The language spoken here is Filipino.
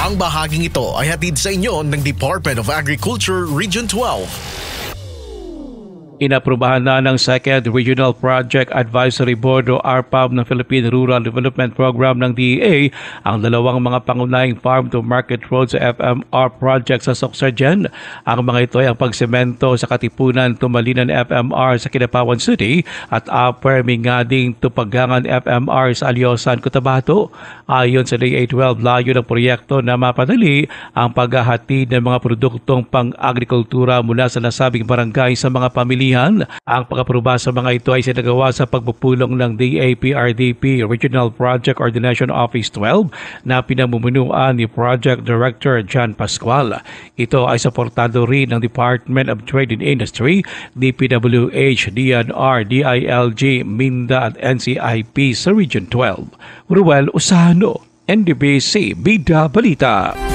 Ang bahaging ito ay hatid sa inyo ng Department of Agriculture Region 12. Inaprubahan na ng 2nd Regional Project Advisory Board o RPAB ng Philippine Rural Development Program ng DEA ang dalawang mga pangunahing farm-to-market roads sa FMR project sa Sorsogon. Ang mga ito ay ang pagsemento sa Katipunan Tumalinan FMR sa Kidapawan City at Upper Mingading Tupagangan FMR sa Alyosan, Cotabato. Ayon sa DA12, layo ng proyekto na mapadali ang paghahatid ng mga produktong pang-agrikultura mula sa nasabing barangay sa mga pamilya. Ang pag-aproba sa mga ito ay sinagawa sa pagpupulong ng DAPRDP Regional Project Coordination Office 12 na pinamumunuan ni Project Director John Pascual. Ito ay suportado rin ng Department of Trade and Industry, DPWH, DNR, DILG, MINDA at NCIP sa Region 12. Ruel Usano, NDBC, Bida Balita.